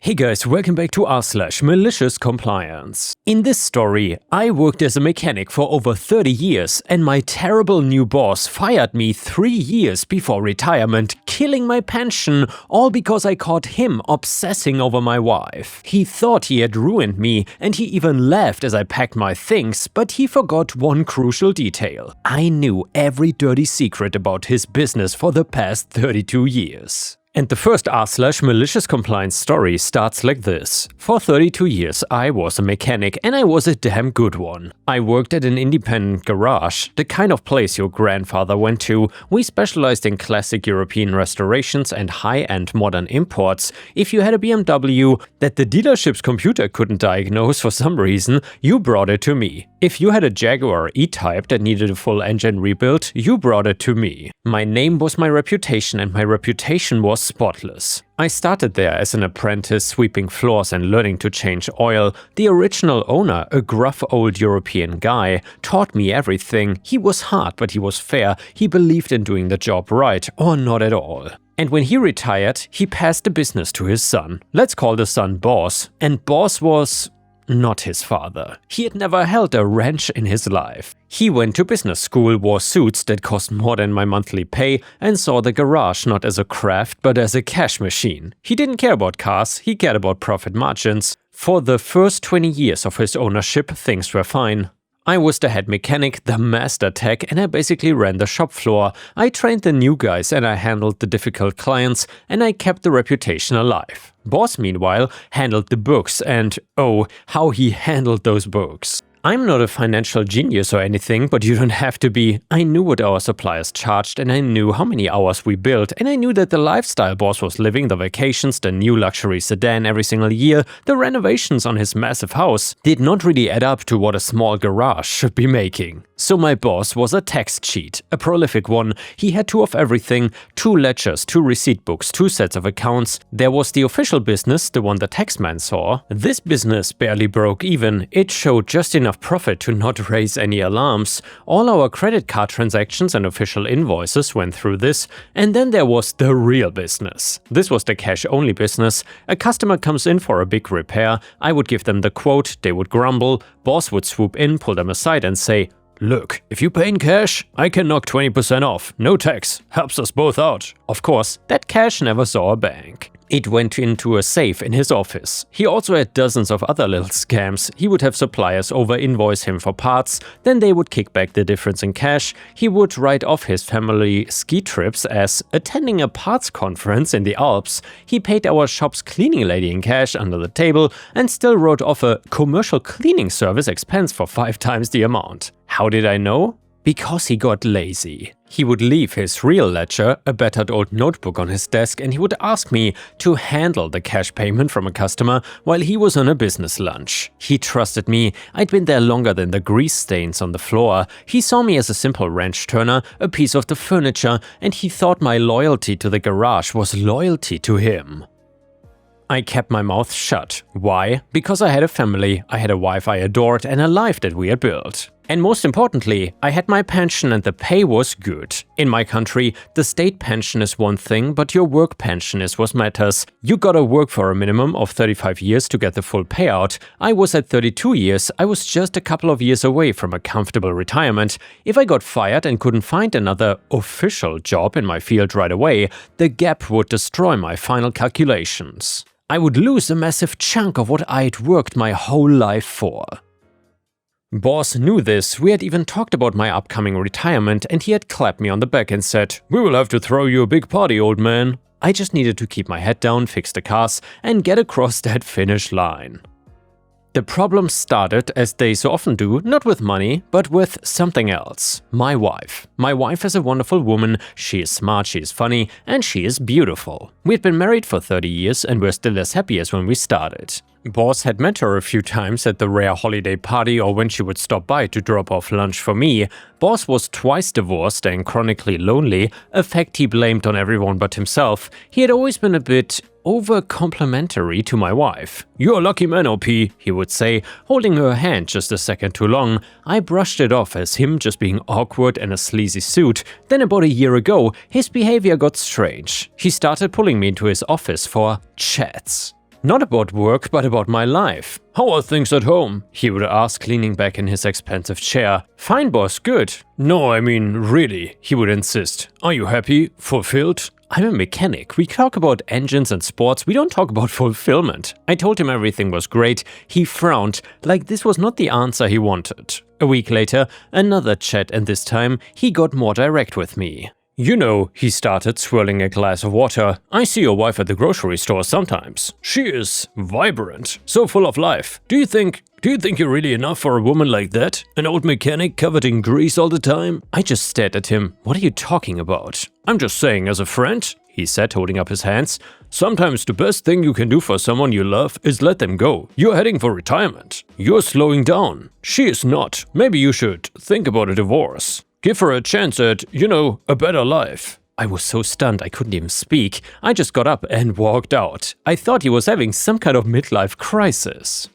Hey guys, welcome back to r/MaliciousCompliance. In this story, I worked as a mechanic for over 30 years and my terrible new boss fired me 3 years before retirement, killing my pension, all because I caught him obsessing over my wife. He thought he had ruined me and he even laughed as I packed my things, but he forgot one crucial detail. I knew every dirty secret about his business for the past 32 years. And the first r/MaliciousCompliance story starts like this. For 32 years I was a mechanic and I was a damn good one. I worked at an independent garage, the kind of place your grandfather went to. We specialized in classic European restorations and high-end modern imports. If you had a BMW that the dealership's computer couldn't diagnose for some reason, you brought it to me. If you had a Jaguar E-Type that needed a full engine rebuild, you brought it to me. My name was my reputation and my reputation was spotless. I started there as an apprentice, sweeping floors and learning to change oil. The original owner, a gruff old European guy, taught me everything. He was hard, but he was fair. He believed in doing the job right, or not at all. And when he retired, he passed the business to his son. Let's call the son Boss. And Boss was not his father. He had never held a wrench in his life. He went to business school, wore suits that cost more than my monthly pay, and saw the garage not as a craft but as a cash machine. He didn't care about cars, he cared about profit margins. For the first 20 years of his ownership, things were fine. I was the head mechanic, the master tech, and I basically ran the shop floor. I trained the new guys and I handled the difficult clients, and I kept the reputation alive. Boss, meanwhile, handled the books, and oh, how he handled those books. I'm not a financial genius or anything, but you don't have to be. I knew what our suppliers charged and I knew how many hours we built, and I knew that the lifestyle Boss was living, the vacations, the new luxury sedan every single year, the renovations on his massive house, did not really add up to what a small garage should be making. So my boss was a tax cheat, a prolific one. He had 2 of everything, 2 ledgers, 2 receipt books, 2 sets of accounts. There was the official business, the one the taxman saw. This business barely broke even. It showed just enough profit to not raise any alarms. All our credit card transactions and official invoices went through this. And then there was the real business. This was the cash-only business. A customer comes in for a big repair. I would give them the quote, they would grumble. Boss would swoop in, pull them aside and say, "Look, if you pay in cash, I can knock 20% off, no tax, helps us both out." Of course, that cash never saw a bank. It went into a safe in his office. He also had dozens of other little scams. He would have suppliers over-invoice him for parts, then they would kick back the difference in cash. He would write off his family ski trips as attending a parts conference in the Alps. He paid our shop's cleaning lady in cash under the table and still wrote off a commercial cleaning service expense for 5 times the amount. How did I know? Because he got lazy. He would leave his real ledger, a battered old notebook, on his desk, and he would ask me to handle the cash payment from a customer while he was on a business lunch. He trusted me. I'd been there longer than the grease stains on the floor. He saw me as a simple wrench turner, a piece of the furniture, and he thought my loyalty to the garage was loyalty to him. I kept my mouth shut. Why? Because I had a family, I had a wife I adored, and a life that we had built. And most importantly, I had my pension and the pay was good. In my country, the state pension is one thing, but your work pension is what matters. You gotta work for a minimum of 35 years to get the full payout. I was at 32 years, I was just a couple of years away from a comfortable retirement. If I got fired and couldn't find another official job in my field right away, the gap would destroy my final calculations. I would lose a massive chunk of what I'd worked my whole life for. Boss knew this. We had even talked about my upcoming retirement and he had clapped me on the back and said, "We will have to throw you a big party, old man." I just needed to keep my head down, fix the cars, and get across that finish line. The problem started, as they so often do, not with money, but with something else. My wife. My wife is a wonderful woman, she is smart, she is funny, and she is beautiful. We'd been married for 30 years and we're still as happy as when we started. Boss had met her a few times at the rare holiday party or when she would stop by to drop off lunch for me. Boss was twice divorced and chronically lonely, a fact he blamed on everyone but himself. He had always been a bit over-complimentary to my wife. "You're a lucky man, OP," he would say, holding her hand just a second too long. I brushed it off as him just being awkward in a sleazy suit. Then about a year ago, his behavior got strange. He started pulling me into his office for chats. Not about work, but about my life. "How are things at home?" he would ask, leaning back in his expensive chair. "Fine, boss, good." "No, I mean, really," he would insist. "Are you happy? Fulfilled?" I'm a mechanic. We talk about engines and sports, we don't talk about fulfillment. I told him everything was great. He frowned, like this was not the answer he wanted. A week later, another chat, and this time he got more direct with me. "You know," he started, swirling a glass of water, "I see your wife at the grocery store sometimes. She is vibrant, so full of life. Do you think you're really enough for a woman like that? An old mechanic covered in grease all the time?" I just stared at him. "What are you talking about?" "I'm just saying, as a friend," he said, holding up his hands. "Sometimes the best thing you can do for someone you love is let them go. You're heading for retirement. You're slowing down. She is not. Maybe you should think about a divorce. Give her a chance at, a better life." I was so stunned I couldn't even speak. I just got up and walked out. I thought he was having some kind of midlife crisis.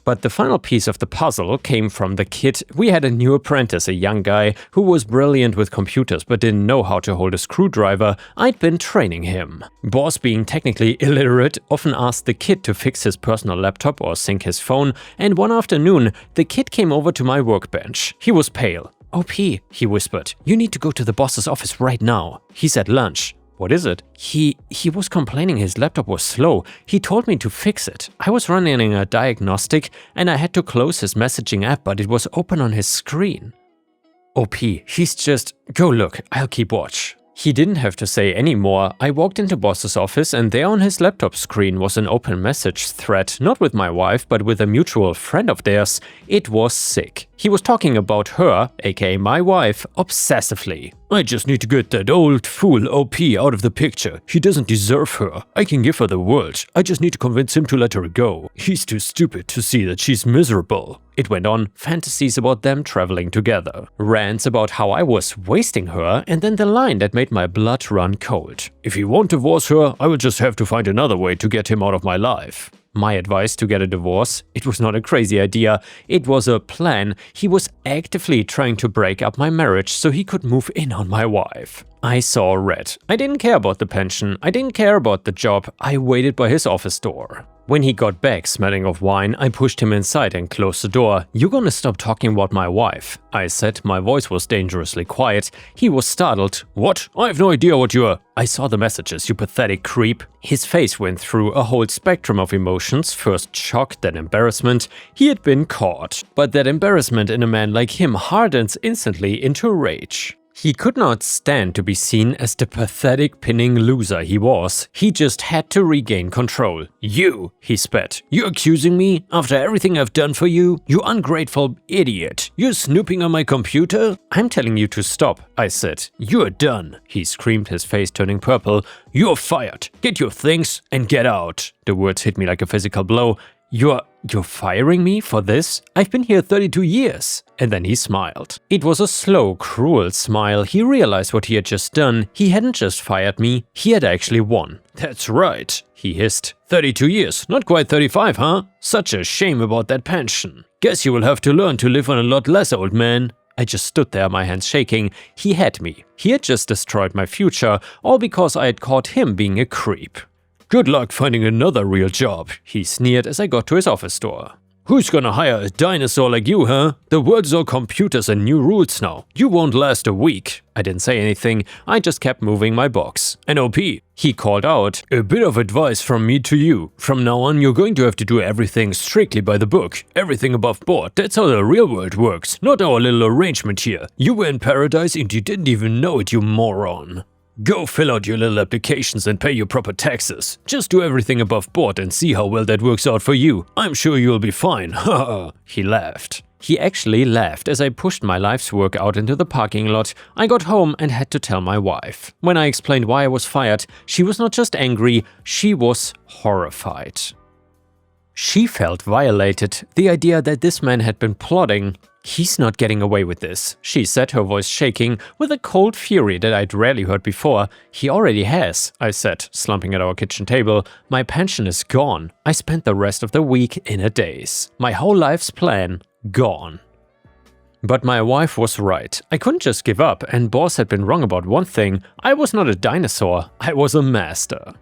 But the final piece of the puzzle came from the kid. We had a new apprentice, a young guy who was brilliant with computers but didn't know how to hold a screwdriver. I'd been training him. Boss, being technically illiterate, often asked the kid to fix his personal laptop or sync his phone, and one afternoon the kid came over to my workbench. He was pale. "OP," he whispered, "you need to go to the boss's office right now. He's at lunch." "What is it?" He was complaining his laptop was slow. He told me to fix it. I was running a diagnostic and I had to close his messaging app, but it was open on his screen. "OP, he's just… go look, I'll keep watch." He didn't have to say any more. I walked into boss's office and there on his laptop screen was an open message thread, not with my wife, but with a mutual friend of theirs. It was sick. He was talking about her, aka my wife, obsessively. "I just need to get that old fool OP out of the picture. He doesn't deserve her. I can give her the world. I just need to convince him to let her go. He's too stupid to see that she's miserable." It went on, fantasies about them traveling together, rants about how I was wasting her, and then the line that made my blood run cold. "If he won't divorce her, I will just have to find another way to get him out of my life." My advice to get a divorce? It was not a crazy idea. It was a plan. He was actively trying to break up my marriage so he could move in on my wife. I saw red. I didn't care about the pension. I didn't care about the job. I waited by his office door. When he got back smelling of wine, I pushed him inside and closed the door. "You gonna stop talking about my wife?" I said. My voice was dangerously quiet. He was startled. "What? I have no idea what you're…" "I saw the messages, you pathetic creep." His face went through a whole spectrum of emotions, first shock, then embarrassment. He had been caught. But that embarrassment in a man like him hardens instantly into rage. He could not stand to be seen as the pathetic pinning loser he was. He just had to regain control. "You," he spat. "You're accusing me? After everything I've done for you? You ungrateful idiot. You're snooping on my computer?" "I'm telling you to stop," I said. "You're done," he screamed, his face turning purple. "You're fired. Get your things and get out." The words hit me like a physical blow. You're firing me for this? I've been here 32 years. And then he smiled. It was a slow, cruel smile. He realized what he had just done. He hadn't just fired me, he had actually won. "That's right," he hissed. 32 years, not quite 35, huh? Such a shame about that pension. Guess you will have to learn to live on a lot less, old man. I just stood there, my hands shaking. He had me. He had just destroyed my future, all because I had caught him being a creep. "Good luck finding another real job," he sneered as I got to his office door. "Who's gonna hire a dinosaur like you, huh? The world's all computers and new rules now. You won't last a week." I didn't say anything, I just kept moving my box. "NOP," he called out, "a bit of advice from me to you. From now on, you're going to have to do everything strictly by the book. Everything above board. That's how the real world works, not our little arrangement here. You were in paradise and you didn't even know it, you moron. Go fill out your little applications and pay your proper taxes. Just do everything above board and see how well that works out for you. I'm sure you'll be fine, haha." He laughed. He actually laughed as I pushed my life's work out into the parking lot. I got home and had to tell my wife. When I explained why I was fired, she was not just angry, she was horrified. She felt violated. The idea that this man had been plotting. "He's not getting away with this," she said, her voice shaking, with a cold fury that I'd rarely heard before. "He already has," I said, slumping at our kitchen table. "My pension is gone. I spent the rest of the week in a daze. My whole life's plan, gone." But my wife was right. I couldn't just give up, and boss had been wrong about one thing. I was not a dinosaur, I was a master.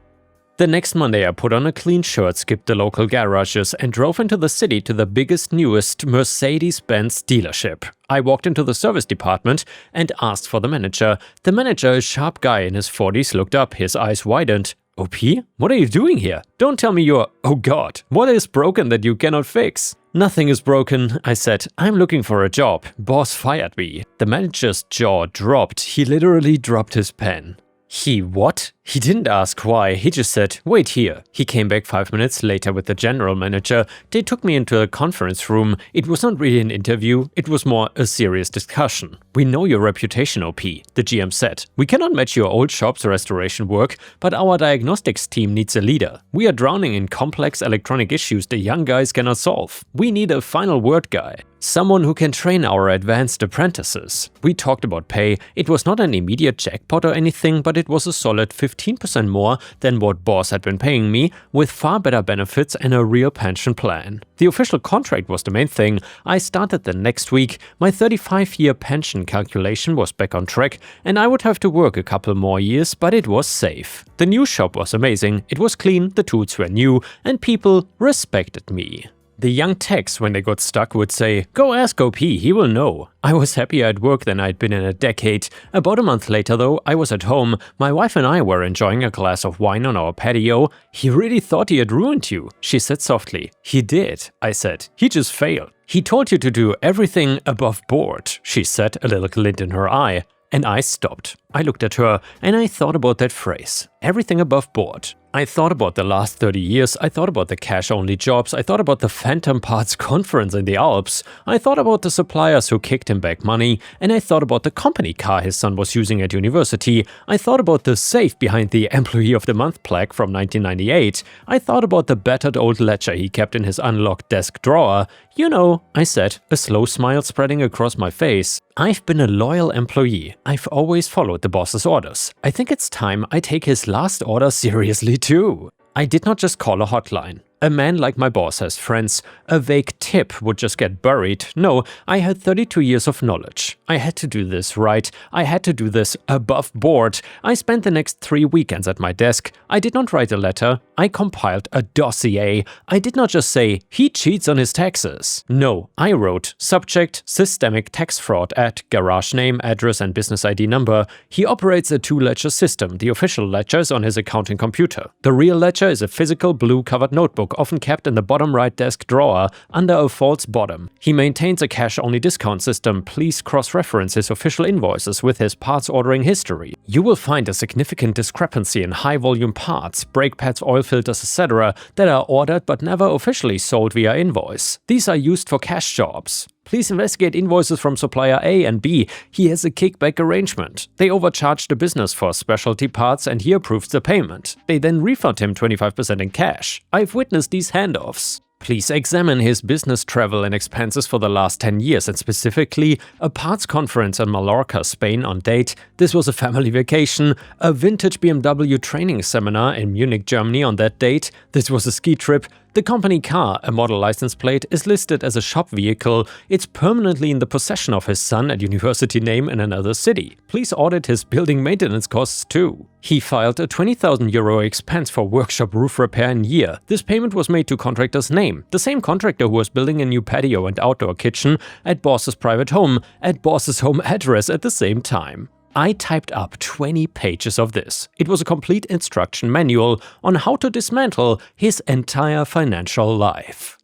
The next Monday I put on a clean shirt, skipped the local garages and drove into the city to the biggest, newest Mercedes-Benz dealership. I walked into the service department and asked for the manager. The manager, a sharp guy in his 40s, looked up, his eyes widened. OP? What are you doing here? Don't tell me you're… Oh god, what is broken that you cannot fix? Nothing is broken, I said. I'm looking for a job. Boss fired me. The manager's jaw dropped. He literally dropped his pen. He what? He didn't ask why, he just said, wait here. He came back 5 minutes later with the general manager. They took me into a conference room. It was not really an interview, it was more a serious discussion. We know your reputation, OP, the GM said. We cannot match your old shop's restoration work, but our diagnostics team needs a leader. We are drowning in complex electronic issues the young guys cannot solve. We need a final word guy. Someone who can train our advanced apprentices. We talked about pay. It was not an immediate jackpot or anything, but it was a solid 15% more than what boss had been paying me, with far better benefits and a real pension plan. The official contract was the main thing. I started the next week. My 35-year pension calculation was back on track, and I would have to work a couple more years, but it was safe. The new shop was amazing. It was clean, the tools were new, and people respected me. The young techs, when they got stuck, would say, "Go ask OP, he will know." I was happier at work than I'd been in a decade. About a month later though, I was at home. My wife and I were enjoying a glass of wine on our patio. "He really thought he had ruined you," she said softly. "He did," I said. "He just failed." "He told you to do everything above board," she said, a little glint in her eye. And I stopped. I looked at her and I thought about that phrase. Everything above board. I thought about the last 30 years, I thought about the cash-only jobs, I thought about the Phantom Parts conference in the Alps, I thought about the suppliers who kicked him back money, and I thought about the company car his son was using at university, I thought about the safe behind the Employee of the Month plaque from 1998, I thought about the battered old ledger he kept in his unlocked desk drawer. "You know," I said, a slow smile spreading across my face, "I've been a loyal employee. I've always followed the boss's orders. I think it's time I take his last order seriously too." I did not just call a hotline. A man like my boss has friends. A vague tip would just get buried. No, I had 32 years of knowledge. I had to do this right. I had to do this above board. I spent the next 3 weekends at my desk. I did not write a letter. I compiled a dossier. I did not just say, "He cheats on his taxes." No, I wrote, subject, systemic tax fraud at garage name, address and business ID number. He operates a 2-ledger system. The official ledger is on his accounting computer. The real ledger is a physical blue-covered notebook often kept in the bottom right desk drawer under a false bottom. He maintains a cash-only discount system. Please cross-reference his official invoices with his parts ordering history. You will find a significant discrepancy in high-volume parts, brake pads, oil filters, etc. that are ordered but never officially sold via invoice. These are used for cash jobs. Please investigate invoices from supplier A and B. He has a kickback arrangement. They overcharged the business for specialty parts and he approves the payment. They then refund him 25% in cash. I've witnessed these handoffs. Please examine his business travel and expenses for the last 10 years and specifically a parts conference in Mallorca, Spain on date. This was a family vacation. A vintage BMW training seminar in Munich, Germany on that date. This was a ski trip. The company car, a model license plate, is listed as a shop vehicle. It's permanently in the possession of his son at university name in another city. Please audit his building maintenance costs too. He filed a €20,000 expense for workshop roof repair in year. This payment was made to contractor's name, the same contractor who was building a new patio and outdoor kitchen at boss's private home, at boss's home address at the same time. I typed up 20 pages of this. It was a complete instruction manual on how to dismantle his entire financial life.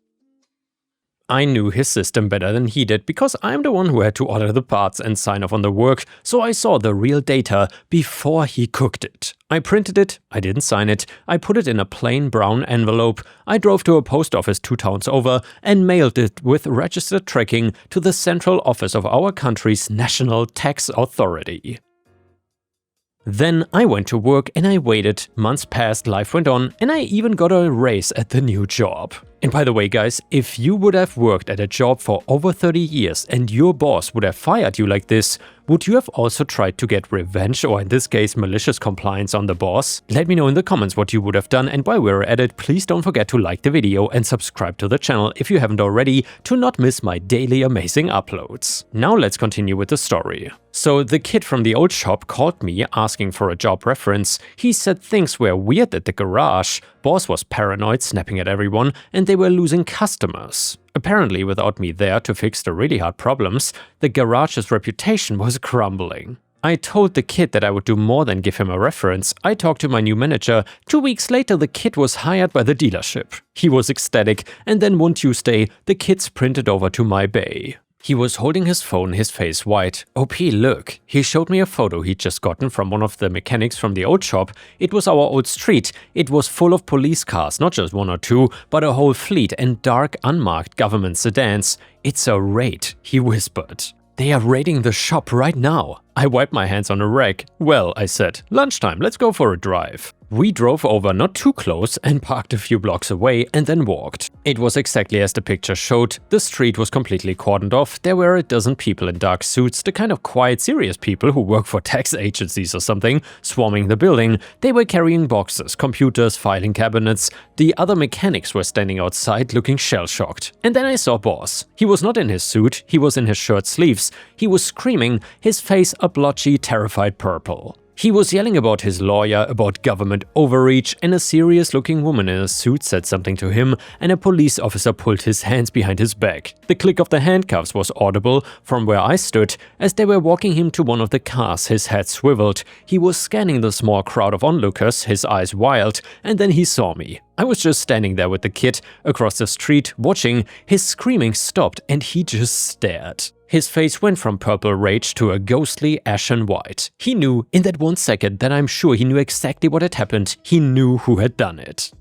I knew his system better than he did because I'm the one who had to order the parts and sign off on the work, so I saw the real data before he cooked it. I printed it, I didn't sign it, I put it in a plain brown envelope, I drove to a post office 2 towns over and mailed it with registered tracking to the central office of our country's National Tax Authority. Then I went to work and I waited. Months passed, life went on, and I even got a raise at the new job. And by the way guys, if you would have worked at a job for over 30 years and your boss would have fired you like this, would you have also tried to get revenge, or in this case malicious compliance, on the boss? Let me know in the comments what you would have done, and while we're at it, please don't forget to like the video and subscribe to the channel if you haven't already to not miss my daily amazing uploads. Now let's continue with the story. So the kid from the old shop called me asking for a job reference. He said things were weird at the garage, boss was paranoid, snapping at everyone, and they were losing customers. Apparently, without me there to fix the really hard problems, the garage's reputation was crumbling. I told the kid that I would do more than give him a reference. I talked to my new manager. 2 weeks later, the kid was hired by the dealership. He was ecstatic, and then one Tuesday, the kid sprinted over to my bay. He was holding his phone, his face white. OP, look. He showed me a photo he'd just gotten from one of the mechanics from the old shop. It was our old street. It was full of police cars, not just one or two, but a whole fleet, and dark, unmarked government sedans. It's a raid, he whispered. They are raiding the shop right now. I wiped my hands on a rag. Well, I said, lunchtime, let's go for a drive. We drove over not too close and parked a few blocks away and then walked. It was exactly as the picture showed. The street was completely cordoned off. There were a dozen people in dark suits, the kind of quiet, serious people who work for tax agencies or something, swarming the building. They were carrying boxes, computers, filing cabinets. The other mechanics were standing outside looking shell-shocked. And then I saw Boss. He was not in his suit, he was in his shirt sleeves. He was screaming, his face a blotchy, terrified purple. He was yelling about his lawyer, about government overreach, and a serious-looking woman in a suit said something to him, and a police officer pulled his hands behind his back. The click of the handcuffs was audible from where I stood. As they were walking him to one of the cars, his head swiveled. He was scanning the small crowd of onlookers, his eyes wild, and then he saw me. I was just standing there with the kid across the street, watching. His screaming stopped, and he just stared. His face went from purple rage to a ghostly ashen white. He knew in that 1 second that I'm sure he knew exactly what had happened. He knew who had done it.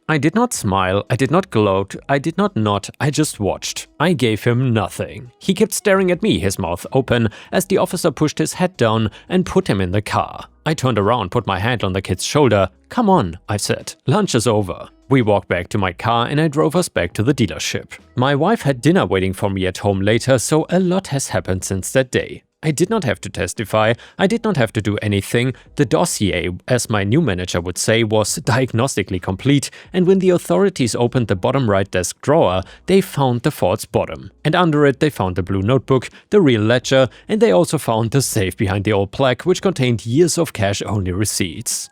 I did not smile, I did not gloat, I did not nod, I just watched. I gave him nothing. He kept staring at me, his mouth open, as the officer pushed his head down and put him in the car. I turned around, put my hand on the kid's shoulder. Come on, I said. Lunch is over. We walked back to my car and I drove us back to the dealership. My wife had dinner waiting for me at home later, so a lot has happened since that day. I did not have to testify, I did not have to do anything. The dossier, as my new manager would say, was diagnostically complete, and when the authorities opened the bottom right desk drawer, they found the false bottom. And under it they found the blue notebook, the real ledger, and they also found the safe behind the old plaque, which contained years of cash-only receipts.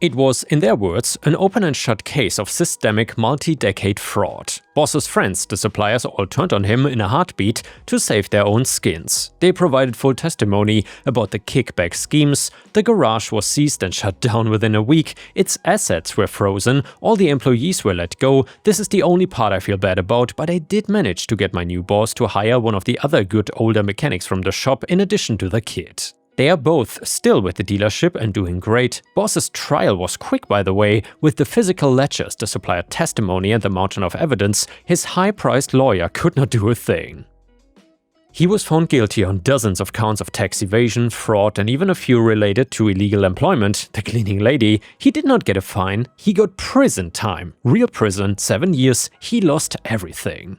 It was, in their words, an open and shut case of systemic multi-decade fraud. Boss's friends, the suppliers, all turned on him in a heartbeat to save their own skins. They provided full testimony about the kickback schemes. The garage was seized and shut down within a week. Its assets were frozen. All the employees were let go. This is the only part I feel bad about, but I did manage to get my new boss to hire one of the other good older mechanics from the shop in addition to the kid. They are both still with the dealership and doing great. Boss's trial was quick, by the way. With the physical ledgers, the supplier testimony, and the mountain of evidence, his high-priced lawyer could not do a thing. He was found guilty on dozens of counts of tax evasion, fraud, and even a few related to illegal employment. The cleaning lady, he did not get a fine. He got prison time. Real prison, 7 years. He lost everything.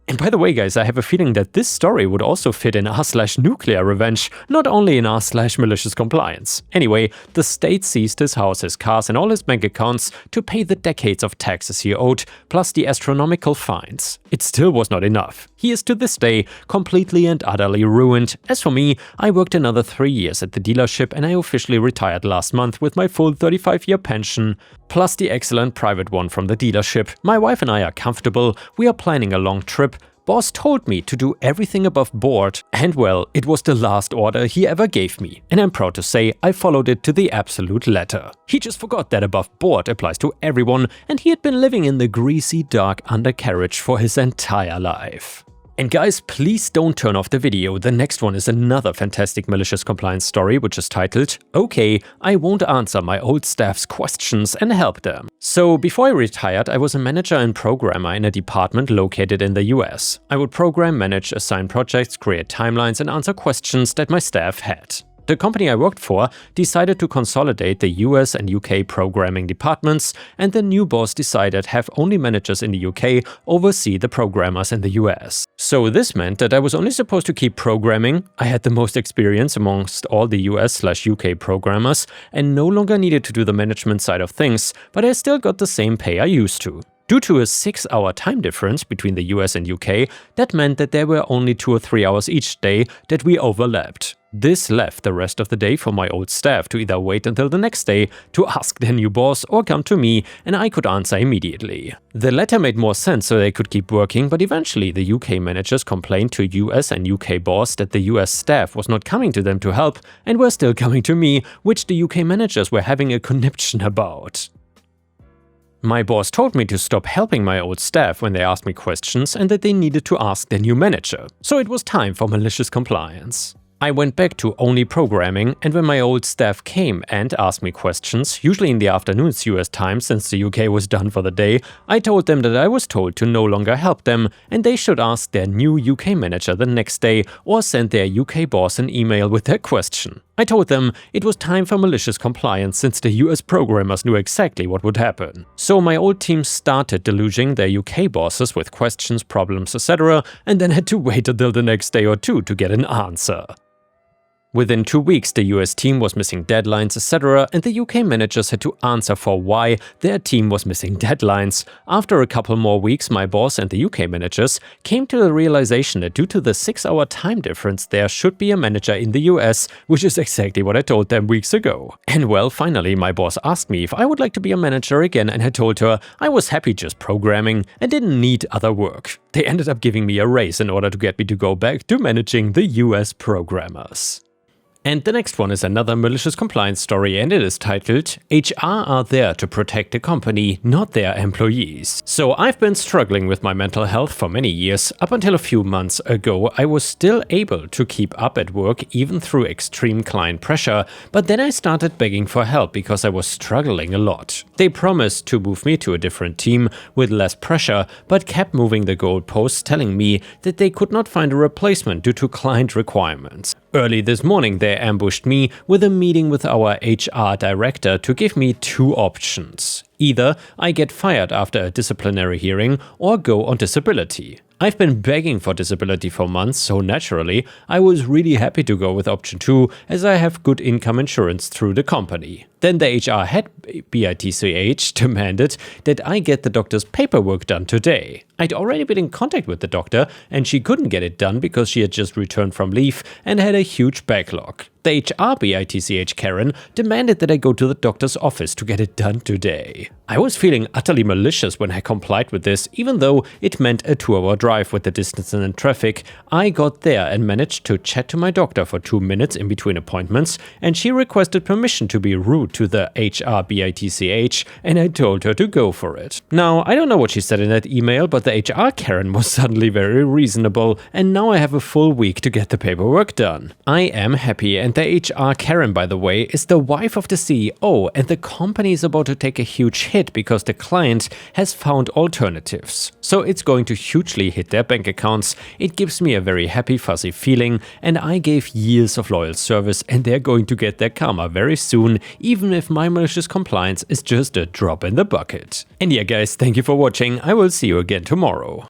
And by the way guys, I have a feeling that this story would also fit in r/nuclear revenge, not only in r/malicious compliance. Anyway, the state seized his house, his cars and all his bank accounts to pay the decades of taxes he owed, plus the astronomical fines. It still was not enough. He is to this day completely and utterly ruined. As for me, I worked another 3 years at the dealership and I officially retired last month with my full 35-year pension, plus the excellent private one from the dealership. My wife and I are comfortable, we are planning a long trip. Boss told me to do everything above board, and well, it was the last order he ever gave me, and I'm proud to say I followed it to the absolute letter. He just forgot that above board applies to everyone, and he had been living in the greasy, dark undercarriage for his entire life. And guys, please don't turn off the video. The next one is another fantastic malicious compliance story, which is titled, "Okay, I won't answer my old staff's questions and help them." So before I retired, I was a manager and programmer in a department located in the US. I would program, manage, assign projects, create timelines and answer questions that my staff had. The company I worked for decided to consolidate the US and UK programming departments, and the new boss decided have only managers in the UK oversee the programmers in the US. So this meant that I was only supposed to keep programming, I had the most experience amongst all the US/UK programmers, and no longer needed to do the management side of things, but I still got the same pay I used to. Due to a 6-hour time difference between the US and UK, that meant that there were only 2 or 3 hours each day that we overlapped. This left the rest of the day for my old staff to either wait until the next day to ask their new boss or come to me and I could answer immediately. The latter made more sense so they could keep working, but eventually the UK managers complained to US and UK boss that the US staff was not coming to them to help and were still coming to me, which the UK managers were having a conniption about. My boss told me to stop helping my old staff when they asked me questions and that they needed to ask their new manager. So it was time for malicious compliance. I went back to only programming, and when my old staff came and asked me questions, usually in the afternoons US time since the UK was done for the day, I told them that I was told to no longer help them and they should ask their new UK manager the next day or send their UK boss an email with their question. I told them it was time for malicious compliance since the US programmers knew exactly what would happen. So my old team started deluging their UK bosses with questions, problems, etc. and then had to wait until the next day or two to get an answer. Within 2 weeks, the US team was missing deadlines, etc., and the UK managers had to answer for why their team was missing deadlines. After a couple more weeks, my boss and the UK managers came to the realization that due to the 6-hour time difference, there should be a manager in the US, which is exactly what I told them weeks ago. And well, finally, my boss asked me if I would like to be a manager again, and I told her I was happy just programming and didn't need other work. They ended up giving me a raise in order to get me to go back to managing the US programmers. And the next one is another malicious compliance story, and it is titled HR are there to protect the company, not their employees. So I've been struggling with my mental health for many years. Up until a few months ago, I was still able to keep up at work even through extreme client pressure, but then I started begging for help because I was struggling a lot. They promised to move me to a different team with less pressure, but kept moving the goalposts, telling me that they could not find a replacement due to client requirements. Early this morning, they ambushed me with a meeting with our HR director to give me 2 options. Either I get fired after a disciplinary hearing or go on disability. I've been begging for disability for months, so naturally, I was really happy to go with option 2 as I have good income insurance through the company. Then the HR head BITCH demanded that I get the doctor's paperwork done today. I'd already been in contact with the doctor and she couldn't get it done because she had just returned from leave and had a huge backlog. The HR BITCH Karen demanded that I go to the doctor's office to get it done today. I was feeling utterly malicious when I complied with this, even though it meant a 2-hour drive with the distance and traffic. I got there and managed to chat to my doctor for 2 minutes in between appointments, and she requested permission to be rude to the HR BITCH, and I told her to go for it. Now, I don't know what she said in that email, but the HR Karen was suddenly very reasonable, and now I have a full week to get the paperwork done. I am happy, and the HR Karen, by the way, is the wife of the CEO, and the company is about to take a huge hit because the client has found alternatives. So it's going to hugely hit their bank accounts. It gives me a very happy, fuzzy feeling, and I gave years of loyal service, and they're going to get their karma very soon, even if my malicious compliance is just a drop in the bucket. And yeah guys, thank you for watching. I will see you again tomorrow.